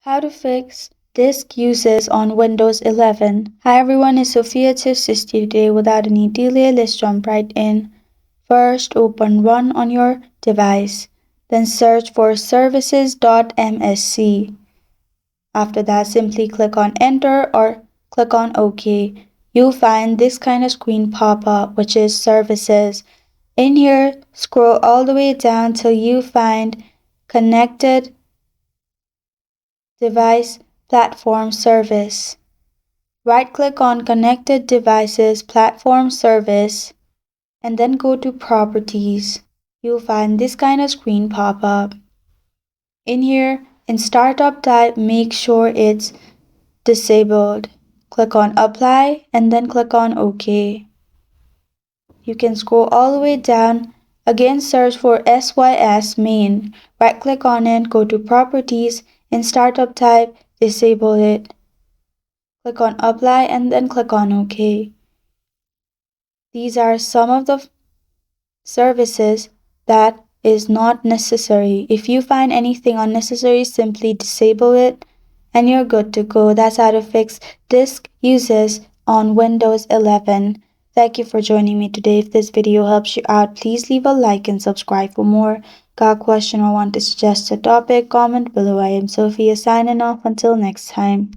How to fix disk uses on Windows 11. Hi everyone, it's Sophia to assist you today. Without any delay, let's jump right in. First, open Run on your device. Then search for services.msc. After that, simply click on Enter or click on OK. You'll find this kind of screen pop up, which is Services. In here, scroll all the way down till you find Connected Device Platform Service. Right-click on Connected Devices Platform Service and then go to Properties. You'll find this kind of screen pop up. In here, in Startup Type, make sure it's disabled. Click on Apply and then click on OK. You can scroll all the way down. Again, search for SYS Main. Right-click on it, go to Properties, in Startup Type, disable it. Click on Apply and then click on OK. These are some of the services that is not necessary. If you find anything unnecessary, simply disable it and you're good to go. That's how to fix disk uses on Windows 11. Thank you for joining me today. If this video helps you out, please leave a like and subscribe for more. Got a question or want to suggest a topic? Comment below. I am Sophia signing off. Until next time.